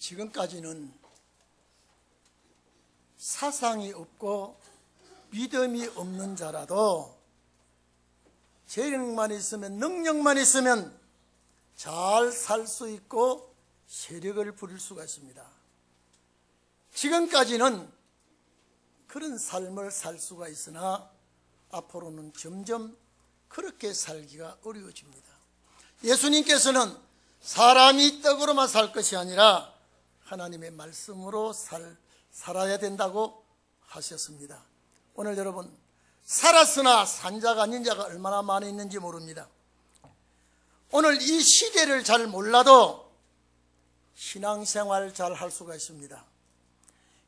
지금까지는 사상이 없고 믿음이 없는 자라도 재능만 있으면, 능력만 있으면 잘 살 수 있고 세력을 부릴 수가 있습니다. 지금까지는 그런 삶을 살 수가 있으나 앞으로는 점점 그렇게 살기가 어려워집니다. 예수님께서는 사람이 떡으로만 살 것이 아니라 하나님의 말씀으로 살아야 된다고 하셨습니다. 오늘 여러분, 살았으나 산 자가 아닌 자가 얼마나 많이 있는지 모릅니다. 오늘 이 시대를 잘 몰라도 신앙생활 잘 할 수가 있습니다.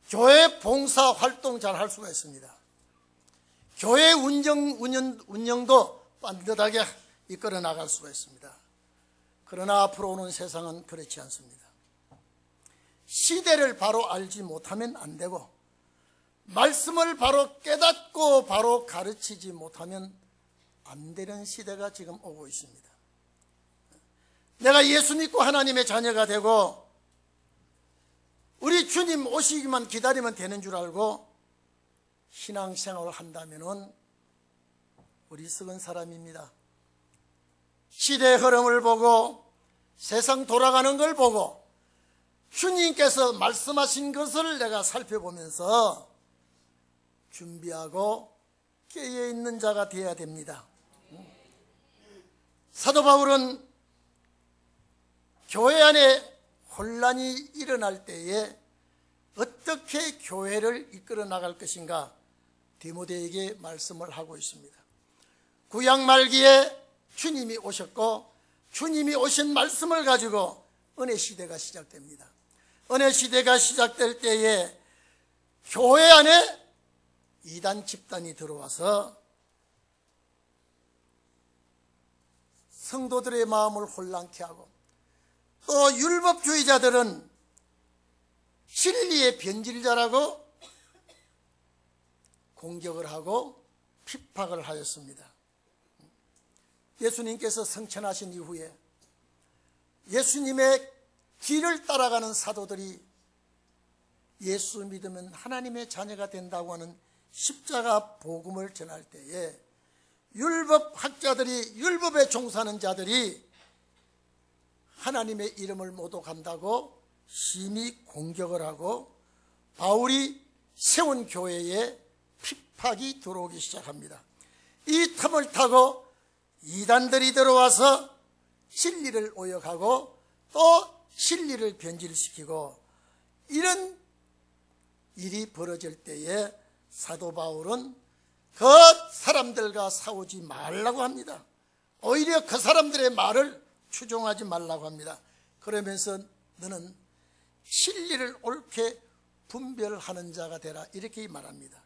교회 봉사 활동 잘 할 수가 있습니다. 교회 운영도 반듯하게 이끌어 나갈 수가 있습니다. 그러나 앞으로 오는 세상은 그렇지 않습니다. 시대를 바로 알지 못하면 안 되고, 말씀을 바로 깨닫고 바로 가르치지 못하면 안 되는 시대가 지금 오고 있습니다. 내가 예수 믿고 하나님의 자녀가 되고 우리 주님 오시기만 기다리면 되는 줄 알고 신앙생활을 한다면 어리석은 사람입니다. 시대의 흐름을 보고 세상 돌아가는 걸 보고 주님께서 말씀하신 것을 내가 살펴보면서 준비하고 깨어있는 자가 되어야 됩니다. 사도 바울은 교회 안에 혼란이 일어날 때에 어떻게 교회를 이끌어 나갈 것인가 디모데에게 말씀을 하고 있습니다. 구약 말기에 주님이 오셨고 주님이 오신 말씀을 가지고 은혜 시대가 시작됩니다. 은혜 시대가 시작될 때에 교회 안에 이단 집단이 들어와서 성도들의 마음을 혼란케 하고, 또 율법주의자들은 진리의 변질자라고 공격을 하고 핍박을 하였습니다. 예수님께서 성천하신 이후에 예수님의 길을 따라가는 사도들이 예수 믿으면 하나님의 자녀가 된다고 하는 십자가 복음을 전할 때에 율법학자들이, 율법에 종사하는 자들이 하나님의 이름을 모독한다고 심히 공격을 하고 바울이 세운 교회에 핍박이 들어오기 시작합니다. 이 틈을 타고 이단들이 들어와서 진리를 오역하고 또 진리를 변질시키고, 이런 일이 벌어질 때에 사도 바울은 그 사람들과 싸우지 말라고 합니다. 오히려 그 사람들의 말을 추종하지 말라고 합니다. 그러면서 너는 진리를 옳게 분별하는 자가 되라, 이렇게 말합니다.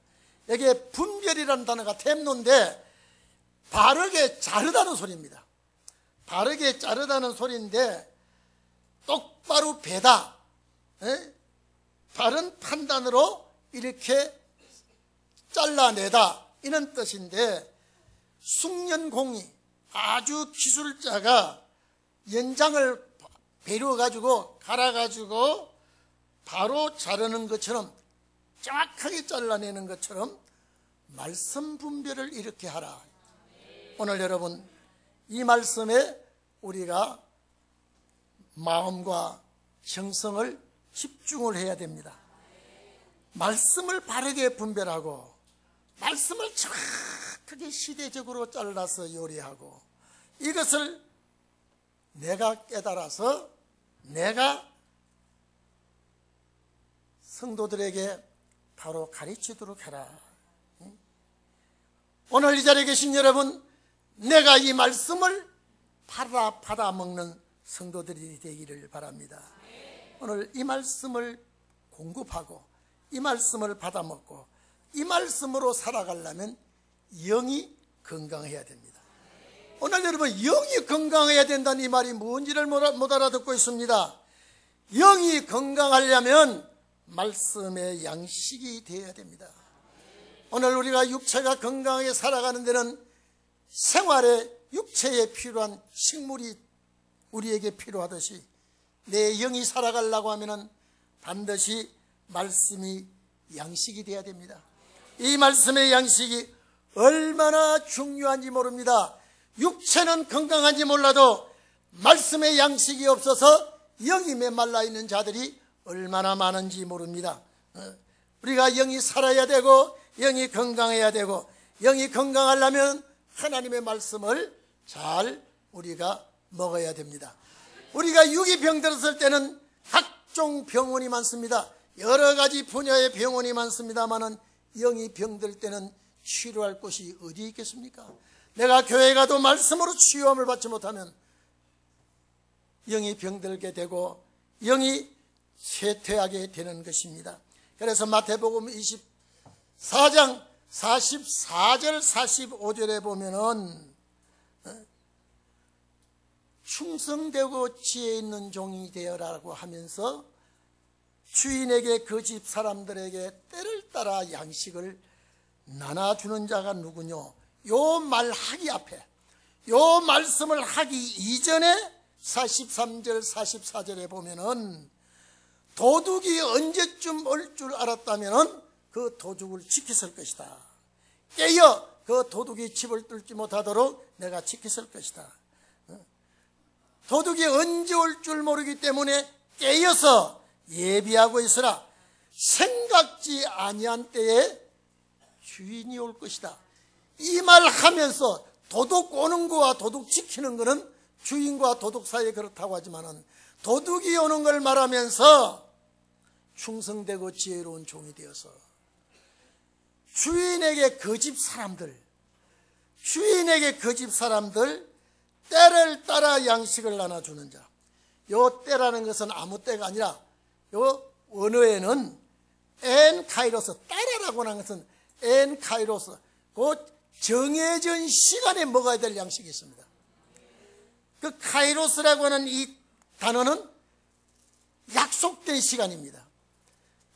여기에 분별이라는 단어가 템노인데 바르게 자르다는 소리입니다. 바르게 자르다는 소리인데 똑바로 베다, 바른 판단으로 이렇게 잘라내다, 이런 뜻인데, 숙련공이 아주 기술자가 연장을 베려가지고 갈아가지고 바로 자르는 것처럼, 정확하게 잘라내는 것처럼 말씀 분별을 이렇게 하라. 오늘 여러분, 이 말씀에 우리가 마음과 정성을 집중을 해야 됩니다. 말씀을 바르게 분별하고 말씀을 정확하게 시대적으로 잘라서 요리하고, 이것을 내가 깨달아서 내가 성도들에게 바로 가르치도록 해라. 오늘 이 자리에 계신 여러분, 내가 이 말씀을 받아 먹는 성도들이 되기를 바랍니다. 오늘 이 말씀을 공급하고 이 말씀을 받아 먹고 이 말씀으로 살아가려면 영이 건강해야 됩니다. 오늘 여러분, 영이 건강해야 된다는 이 말이 뭔지를 못 알아듣고 있습니다. 영이 건강하려면 말씀의 양식이 되어야 됩니다. 오늘 우리가 육체가 건강하게 살아가는 데는 생활에 육체에 필요한 식물이 우리에게 필요하듯이 내 영이 살아가려고 하면 반드시 말씀이 양식이 되어야 됩니다. 이 말씀의 양식이 얼마나 중요한지 모릅니다. 육체는 건강한지 몰라도 말씀의 양식이 없어서 영이 메말라 있는 자들이 얼마나 많은지 모릅니다. 우리가 영이 살아야 되고 영이 건강해야 되고, 영이 건강하려면 하나님의 말씀을 잘 우리가 먹어야 됩니다. 우리가 육이 병들었을 때는 각종 병원이 많습니다. 여러 가지 분야의 병원이 많습니다만은 영이 병들 때는 치료할 곳이 어디 있겠습니까? 내가 교회 가도 말씀으로 치유함을 받지 못하면 영이 병들게 되고 영이 쇠퇴하게 되는 것입니다. 그래서 마태복음 24장 44절 45절에 보면은 충성되고 지혜 있는 종이 되어라고 하면서 주인에게 그 집 사람들에게 때를 따라 양식을 나눠주는 자가 누구뇨? 요 말하기 앞에, 요 말씀을 하기 이전에 43절 44절에 보면은 도둑이 언제쯤 올 줄 알았다면 그 도둑을 지켰을 것이다. 깨어 그 도둑이 집을 뚫지 못하도록 내가 지켰을 것이다. 도둑이 언제 올 줄 모르기 때문에 깨어서 예비하고 있으라. 생각지 아니한 때에 주인이 올 것이다. 이 말 하면서 도둑 오는 거와 도둑 지키는 거는 주인과 도둑 사이에 그렇다고 하지만은 도둑이 오는 걸 말하면서 충성되고 지혜로운 종이 되어서 주인에게 그 집 사람들 때를 따라 양식을 나눠주는 자. 요 때라는 것은 아무 때가 아니라 요 원어에는 엔 카이로스, 때라고 하는 것은 엔 카이로스, 곧 정해진 시간에 먹어야 될 양식이 있습니다. 그 카이로스라고 하는 이 단어는 약속된 시간입니다.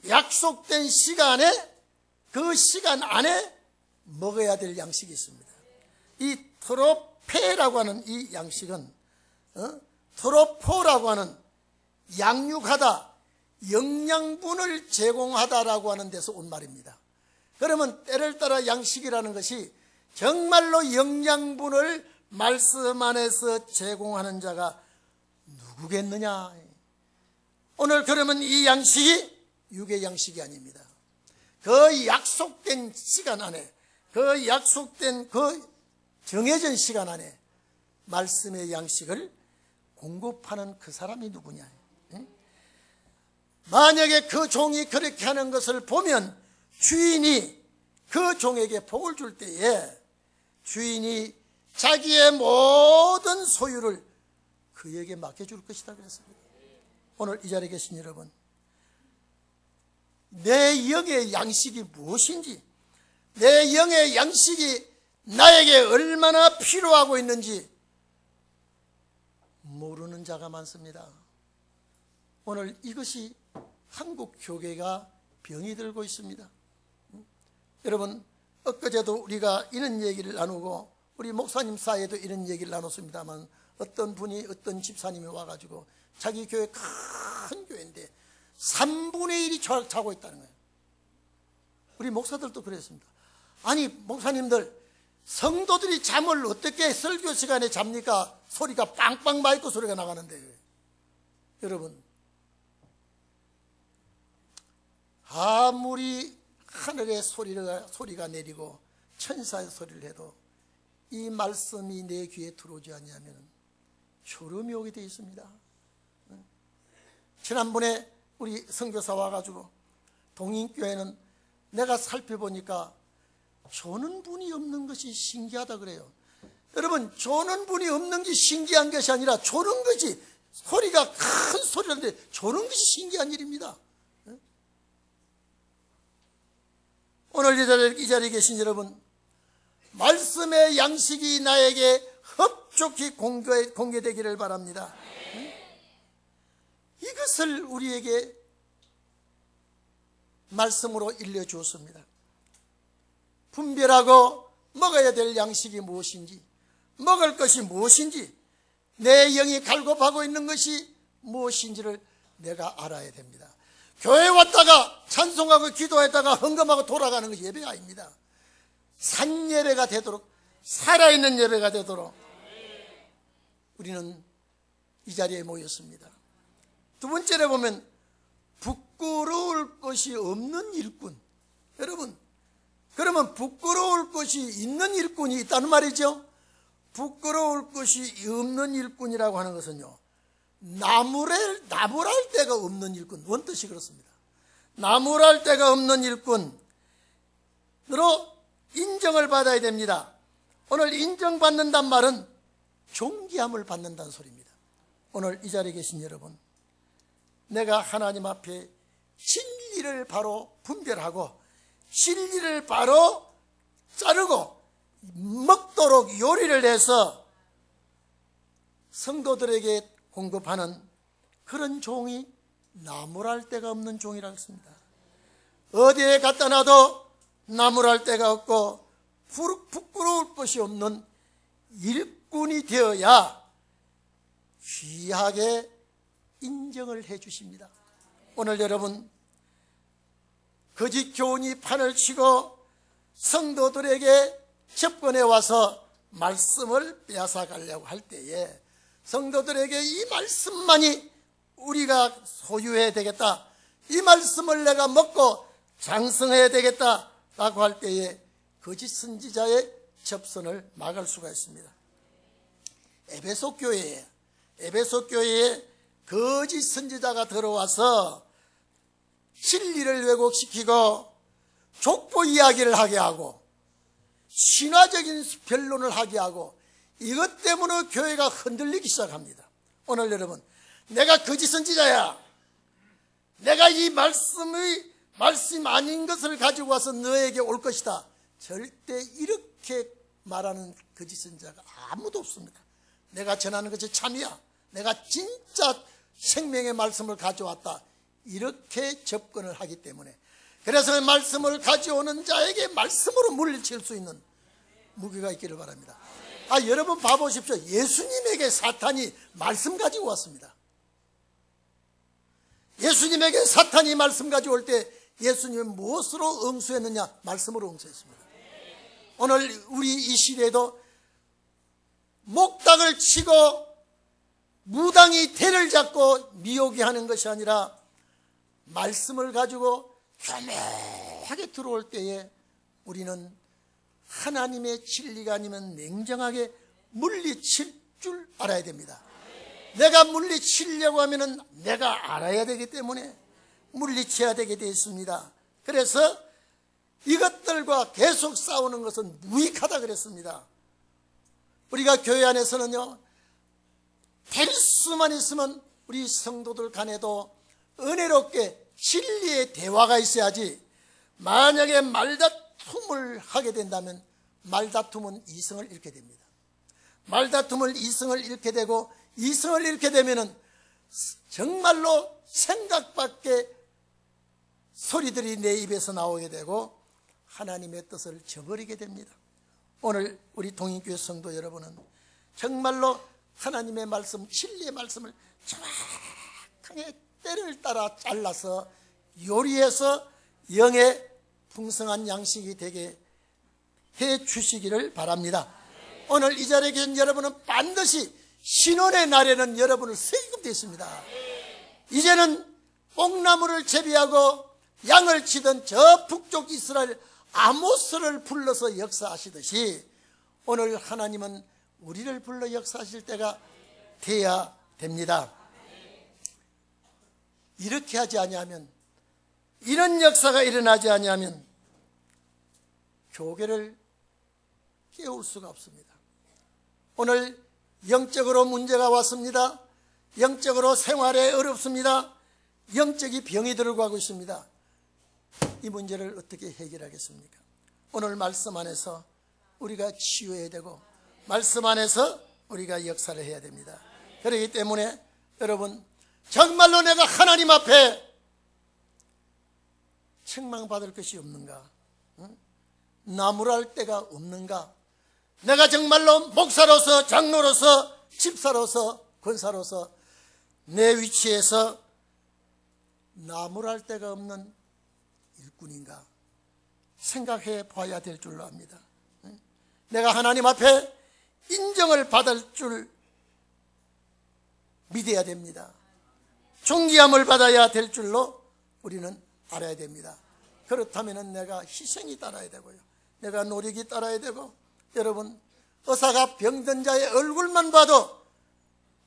약속된 시간에, 그 시간 안에 먹어야 될 양식이 있습니다. 이 트로페라고 하는 이 양식은 트로포라고 하는 양육하다, 영양분을 제공하다라고 하는 데서 온 말입니다. 그러면 때를 따라 양식이라는 것이 정말로 영양분을 말씀 안에서 제공하는 자가 누구겠느냐? 오늘 그러면 이 양식이 육의 양식이 아닙니다. 그 약속된 시간 안에, 그 약속된 그 정해진 시간 안에 말씀의 양식을 공급하는 그 사람이 누구냐? 만약에 그 종이 그렇게 하는 것을 보면 주인이 그 종에게 복을 줄 때에 주인이 자기의 모든 소유를 그에게 맡겨줄 것이다 그랬습니다. 오늘 이 자리에 계신 여러분, 내 영의 양식이 무엇인지, 내 영의 양식이 나에게 얼마나 필요하고 있는지 모르는 자가 많습니다. 오늘 이것이 한국 교회가 병이 들고 있습니다. 여러분, 엊그제도 우리가 이런 얘기를 나누고 우리 목사님 사이에도 이런 얘기를 나눴습니다만, 어떤 분이, 어떤 집사님이 와가지고 자기 교회 큰 교회인데 3분의 1이 자고 있다는 거예요. 우리 목사들도 그랬습니다. 아니 목사님들, 성도들이 잠을 어떻게 설교 시간에 잡니까? 소리가 빵빵 마이크 소리가 나가는데. 여러분, 아무리 하늘의 소리가 내리고 천사의 소리를 해도 이 말씀이 내 귀에 들어오지 않냐면 졸음이 오게 되어 있습니다. 지난번에 우리 선교사 와가지고 동인교회는 내가 살펴보니까 조는 분이 없는 것이 신기하다 그래요. 여러분, 조는 분이 없는 게 신기한 것이 아니라 조는 것이, 소리가 큰 소리인데 조는 것이 신기한 일입니다. 오늘 이 자리에 계신 여러분, 말씀의 양식이 나에게 흡족히 공개되기를 바랍니다. 이것을 우리에게 말씀으로 일러주었습니다. 분별하고 먹어야 될 양식이 무엇인지, 먹을 것이 무엇인지, 내 영이 갈급하고 있는 것이 무엇인지를 내가 알아야 됩니다. 교회 왔다가 찬송하고 기도했다가 헌금하고 돌아가는 거 예배가 아닙니다. 산 예배가 되도록, 살아있는 예배가 되도록 우리는 이 자리에 모였습니다. 두 번째로 보면 부끄러울 것이 없는 일꾼. 여러분, 그러면 부끄러울 것이 있는 일꾼이 있다는 말이죠. 부끄러울 것이 없는 일꾼이라고 하는 것은요, 나무랄 데가 없는 일꾼, 원뜻이 그렇습니다. 나무랄 데가 없는 일꾼으로 인정을 받아야 됩니다. 오늘 인정받는단 말은 존귀함을 받는다는 소리입니다. 오늘 이 자리에 계신 여러분, 내가 하나님 앞에 진리를 바로 분별하고 진리를 바로 자르고 먹도록 요리를 해서 성도들에게 공급하는 그런 종이 나무랄 데가 없는 종이라고 했습니다. 어디에 갖다 놔도 나무랄 데가 없고 부끄러울 것이 없는 일꾼이 되어야 귀하게 인정을 해 주십니다. 오늘 여러분, 거짓 교훈이 판을 치고 성도들에게 접근해 와서 말씀을 빼앗아 가려고 할 때에 성도들에게 이 말씀만이 우리가 소유해야 되겠다, 이 말씀을 내가 먹고 장성해야 되겠다라고 할 때에 거짓 선지자의 접선을 막을 수가 있습니다. 에베소 교회에 거짓 선지자가 들어와서 진리를 왜곡시키고 족보 이야기를 하게 하고 신화적인 변론을 하게 하고 이것 때문에 교회가 흔들리기 시작합니다. 오늘 여러분, 내가 거짓 선지자야, 내가 이 말씀 아닌 것을 가지고 와서 너에게 올 것이다, 절대 이렇게 말하는 거짓 선지자가 아무도 없습니다. 내가 전하는 것이 참이야, 내가 진짜 생명의 말씀을 가져왔다, 이렇게 접근을 하기 때문에, 그래서 말씀을 가져오는 자에게 말씀으로 물리칠 수 있는 무기가 있기를 바랍니다. 여러분 봐보십시오. 예수님에게 사탄이 말씀 가지고 왔습니다. 예수님에게 사탄이 말씀 가지고 올 때 예수님은 무엇으로 응수했느냐? 말씀으로 응수했습니다. 오늘 우리 이 시대에도 목닥을 치고 무당이 대를 잡고 미혹이 하는 것이 아니라 말씀을 가지고 교묘하게 들어올 때에 우리는 하나님의 진리가 아니면 냉정하게 물리칠 줄 알아야 됩니다. 내가 물리치려고 하면 내가 알아야 되기 때문에 물리쳐야 되게 되어 있습니다. 그래서 이것들과 계속 싸우는 것은 무익하다 그랬습니다. 우리가 교회 안에서는요, 될 수만 있으면 우리 성도들 간에도 은혜롭게 진리의 대화가 있어야지, 만약에 말다툼을 하게 된다면 말다툼은 이성을 잃게 됩니다. 말다툼을 이성을 잃게 되고, 이성을 잃게 되면은 정말로 생각 밖의 소리들이 내 입에서 나오게 되고 하나님의 뜻을 저버리게 됩니다. 오늘 우리 동인교회 성도 여러분은 정말로 하나님의 말씀, 진리의 말씀을 정확하게 때를 따라 잘라서 요리해서 영의 풍성한 양식이 되게 해 주시기를 바랍니다. 오늘 이 자리에 계신 여러분은 반드시 신혼의 날에는 여러분을 세기금 있습니다. 이제는 뽕나무를 재배하고 양을 치던 저 북쪽 이스라엘 아모스를 불러서 역사하시듯이 오늘 하나님은 우리를 불러 역사하실 때가 돼야 됩니다. 이렇게 하지 아니하면, 이런 역사가 일어나지 아니하면 교회를 깨울 수가 없습니다. 오늘 영적으로 문제가 왔습니다. 영적으로 생활에 어렵습니다. 영적인 병이 들어가고 있습니다. 이 문제를 어떻게 해결하겠습니까? 오늘 말씀 안에서 우리가 치유해야 되고 말씀 안에서 우리가 역사를 해야 됩니다. 그렇기 때문에 여러분, 정말로 내가 하나님 앞에 책망받을 것이 없는가? 나무랄 데가 없는가? 내가 정말로 목사로서, 장로로서, 집사로서, 권사로서 내 위치에서 나무랄 데가 없는 일꾼인가 생각해 봐야 될 줄로 압니다. 내가 하나님 앞에 인정을 받을 줄 믿어야 됩니다. 존귀함을 받아야 될 줄로 우리는 알아야 됩니다. 그렇다면 내가 희생이 따라야 되고요, 내가 노력이 따라야 되고, 여러분, 의사가 병든 자의 얼굴만 봐도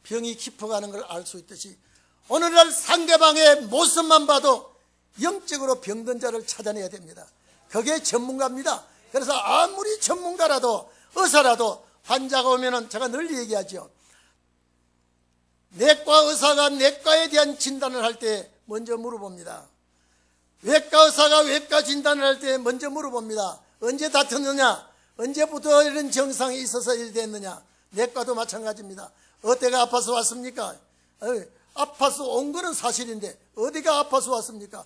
병이 깊어가는 걸 알 수 있듯이 오늘날 상대방의 모습만 봐도 영적으로 병든 자를 찾아내야 됩니다. 그게 전문가입니다. 그래서 아무리 전문가라도 의사라도 환자가 오면은 제가 늘 얘기하죠. 내과 의사가 내과에 대한 진단을 할 때 먼저 물어봅니다. 외과 의사가 외과 진단을 할 때 먼저 물어봅니다. 언제 다퉜느냐, 언제부터 이런 증상이 있어서 이리 됐느냐. 내과도 마찬가지입니다. 어디가 아파서 왔습니까? 아파서 온 거는 사실인데 어디가 아파서 왔습니까?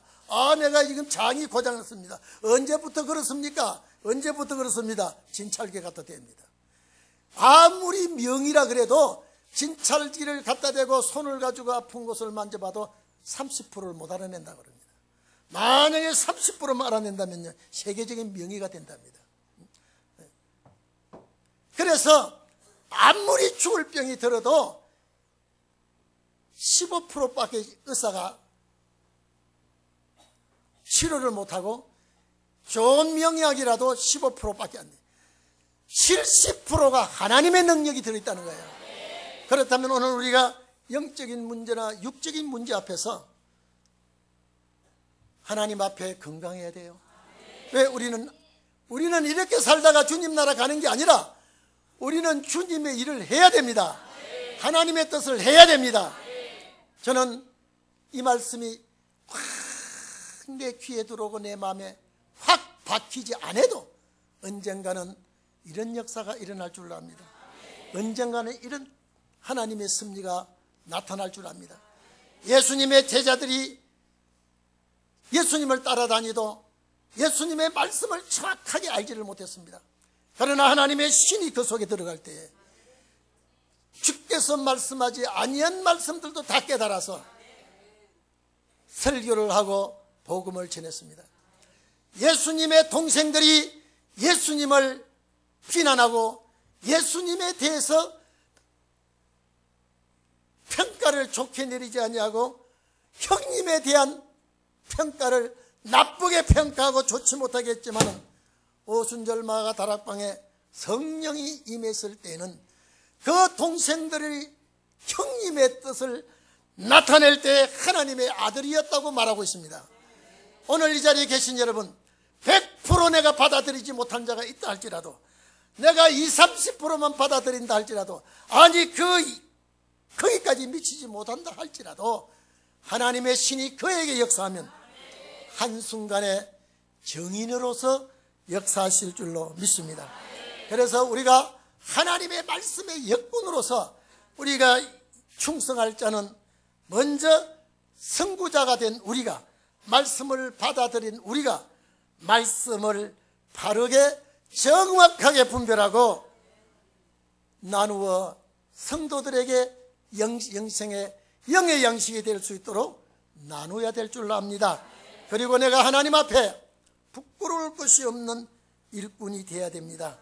내가 지금 장이 고장났습니다. 언제부터 그렇습니까? 언제부터 그렇습니다. 진찰기 갖다 댑니다. 아무리 명이라 그래도 진찰기를 갖다 대고 손을 가지고 아픈 곳을 만져봐도 30%를 못 알아낸다고 그럽니다. 만약에 30%만 알아낸다면요, 세계적인 명의가 된답니다. 그래서 아무리 죽을 병이 들어도 15%밖에 의사가 치료를 못하고 좋은 명약이라도 15%밖에 안 돼요. 70%가 하나님의 능력이 들어있다는 거예요. 그렇다면 오늘 우리가 영적인 문제나 육적인 문제 앞에서 하나님 앞에 건강해야 돼요. 왜? 우리는 이렇게 살다가 주님 나라 가는 게 아니라 우리는 주님의 일을 해야 됩니다. 하나님의 뜻을 해야 됩니다. 저는 이 말씀이 확 내 귀에 들어오고 내 마음에 확 박히지 않아도 언젠가는 이런 역사가 일어날 줄 압니다. 언젠가는 이런 하나님의 섭리가 나타날 줄 압니다. 예수님의 제자들이 예수님을 따라다니도 예수님의 말씀을 정확하게 알지를 못했습니다. 그러나 하나님의 신이 그 속에 들어갈 때에 주께서 말씀하지 아니한 말씀들도 다 깨달아서 설교를 하고 복음을 전했습니다. 예수님의 동생들이 예수님을 비난하고 예수님에 대해서 평가를 좋게 내리지 아니하고 형님에 대한 평가를 나쁘게 평가하고 좋지 못하게 했지만 오순절마가 다락방에 성령이 임했을 때는 그 동생들이 형님의 뜻을 나타낼 때 하나님의 아들이었다고 말하고 있습니다. 오늘 이 자리에 계신 여러분, 100% 내가 받아들이지 못한 자가 있다 할지라도, 내가 20, 30%만 받아들인다 할지라도, 아니 거기까지 미치지 못한다 할지라도 하나님의 신이 그에게 역사하면 한순간에 정인으로서 역사하실 줄로 믿습니다. 그래서 우리가 하나님의 말씀의 역군으로서 우리가 충성할 자는 먼저 선구자가 된 우리가, 말씀을 받아들인 우리가 말씀을 바르게 정확하게 분별하고 나누어 성도들에게 영생의 영의 양식이 될 수 있도록 나누어야 될 줄로 압니다. 그리고 내가 하나님 앞에 부끄러울 것이 없는 일꾼이 되어야 됩니다.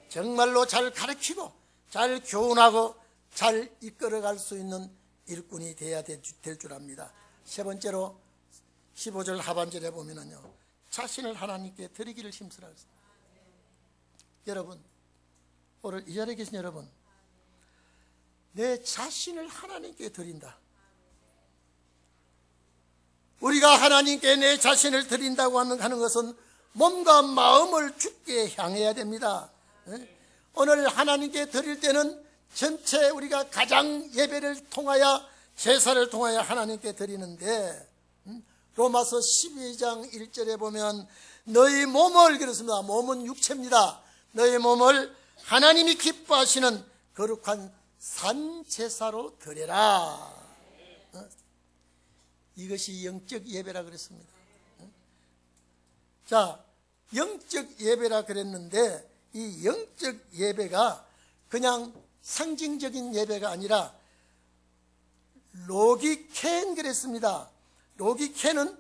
정말로 잘 가르치고 잘 교훈하고 잘 이끌어갈 수 있는 일꾼이 되어야 될 줄 압니다. 세 번째로 15절 하반절에 보면은요, 자신을 하나님께 드리기를 힘쓰라 했습니다. 여러분, 오늘 이 자리에 계신 여러분, 내 자신을 하나님께 드린다. 우리가 하나님께 내 자신을 드린다고 하는 것은 몸과 마음을 주께 향해야 됩니다. 오늘 하나님께 드릴 때는 전체 우리가 가장 예배를 통하여 제사를 통하여 하나님께 드리는데, 로마서 12장 1절에 보면 너희 몸을, 그렇습니다. 몸은 육체입니다. 너희 몸을 하나님이 기뻐하시는 거룩한 산제사로 드려라. 이것이 영적 예배라 그랬습니다. 자, 영적 예배라 그랬는데 이 영적 예배가 그냥 상징적인 예배가 아니라 로기켄 그랬습니다. 로기케는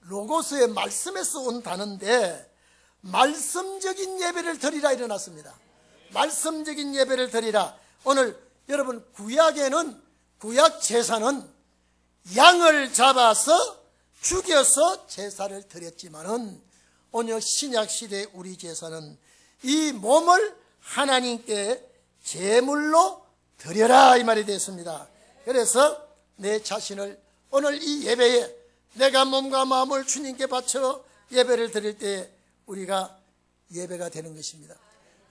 로고스의 말씀에서 온 단어인데 말씀적인 예배를 드리라 일어났습니다. 말씀적인 예배를 드리라. 오늘 여러분 구약에는 구약 제사는 양을 잡아서 죽여서 제사를 드렸지만은 오늘 신약 시대 우리 제사는 이 몸을 하나님께 제물로 드려라 이 말이 되었습니다. 그래서 내 자신을 오늘 이 예배에 내가 몸과 마음을 주님께 바쳐 예배를 드릴 때 우리가 예배가 되는 것입니다.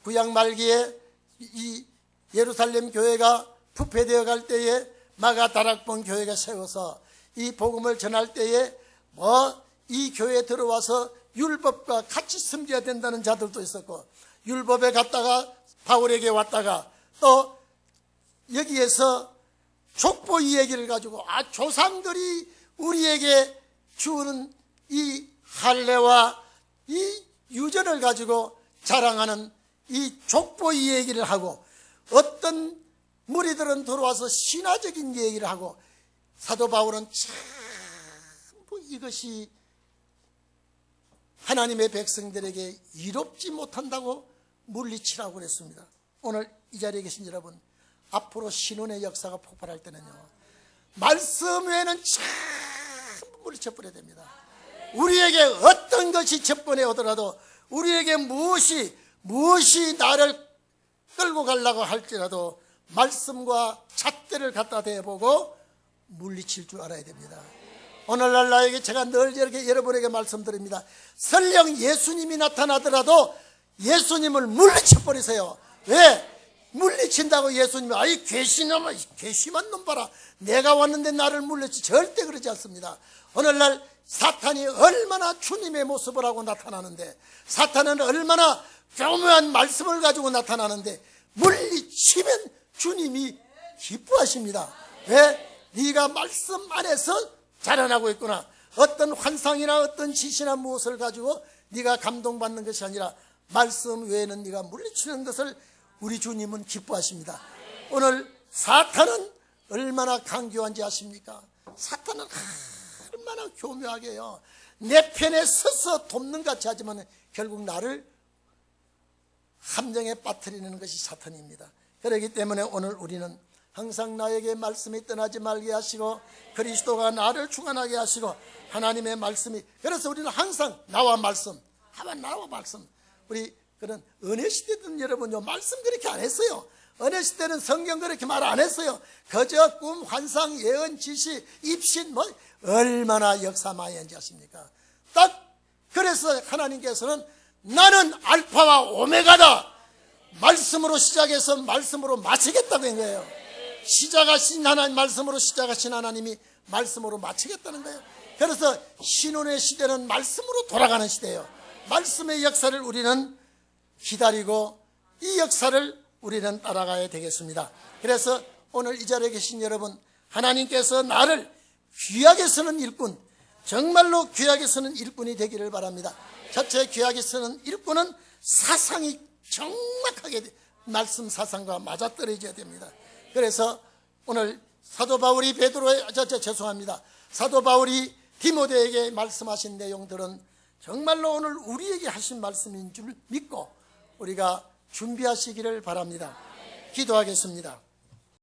구약 말기에 이 예루살렘 교회가 부패되어 갈 때에 마가 다락본 교회가 세워서 이 복음을 전할 때에 이 교회에 들어와서 율법과 같이 섬겨야 된다는 자들도 있었고, 율법에 갔다가 바울에게 왔다가 또 여기에서 족보 이야기를 가지고 조상들이 우리에게 주는 이 할례와 이 유전을 가지고 자랑하는 이 족보 이야기를 하고, 어떤 무리들은 들어와서 신화적인 얘기를 하고, 사도 바울은 전부 이것이 하나님의 백성들에게 이롭지 못한다고 물리치라고 그랬습니다. 오늘 이 자리에 계신 여러분, 앞으로 신혼의 역사가 폭발할 때는요, 말씀 외에는 전부 물리쳐버려야 됩니다. 우리에게 어떤 것이 접근해 오더라도, 우리에게 무엇이 나를 끌고 가려고 할지라도 말씀과 잣대를 갖다 대보고 물리칠 줄 알아야 됩니다. 오늘날 나에게 제가 늘 이렇게 여러분에게 말씀드립니다. 설령 예수님이 나타나더라도 예수님을 물리쳐버리세요. 왜? 물리친다고 예수님이 아이 괘씸한 놈 봐라, 내가 왔는데 나를 물리치, 절대 그러지 않습니다. 오늘날 사탄이 얼마나 주님의 모습을 하고 나타나는데, 사탄은 얼마나 교묘한 말씀을 가지고 나타나는데, 물리치면 주님이 기뻐하십니다. 왜? 네가 말씀 안에서 자라나고 있구나. 어떤 환상이나 어떤 지시나 무엇을 가지고 네가 감동받는 것이 아니라 말씀 외에는 네가 물리치는 것을 우리 주님은 기뻐하십니다. 오늘 사탄은 얼마나 강교한지 아십니까? 사탄은 얼마나 교묘하게요, 내 편에 서서 돕는 같이 하지만 결국 나를 함정에 빠뜨리는 것이 사탄입니다. 그렇기 때문에 오늘 우리는 항상 나에게 말씀이 떠나지 말게 하시고 그리스도가 나를 충만하게 하시고 하나님의 말씀이, 그래서 우리는 항상 나와 말씀, 우리 그런 은혜 시대든 여러분요, 말씀 그렇게 안 했어요. 은혜 시대는 성경 그렇게 말 안 했어요. 그저 꿈, 환상, 예언, 지시, 입신 얼마나 역사 많이 한지 아십니까? 딱 그래서 하나님께서는 나는 알파와 오메가다, 말씀으로 시작해서 말씀으로 마치겠다고 한 거예요. 시작하신 하나님, 말씀으로 시작하신 하나님이 말씀으로 마치겠다는 거예요. 그래서 신혼의 시대는 말씀으로 돌아가는 시대예요. 말씀의 역사를 우리는 기다리고 이 역사를 우리는 따라가야 되겠습니다. 그래서 오늘 이 자리에 계신 여러분, 하나님께서 나를 귀하게 쓰는 일꾼, 정말로 귀하게 쓰는 일꾼이 되기를 바랍니다. 첫째, 귀하게 쓰는 일꾼은 사상이 정확하게 말씀 사상과 맞아떨어져야 됩니다. 그래서 오늘 사도 바울이 사도 바울이 디모데에게 말씀하신 내용들은 정말로 오늘 우리에게 하신 말씀인 줄 믿고 우리가 준비하시기를 바랍니다. 기도하겠습니다.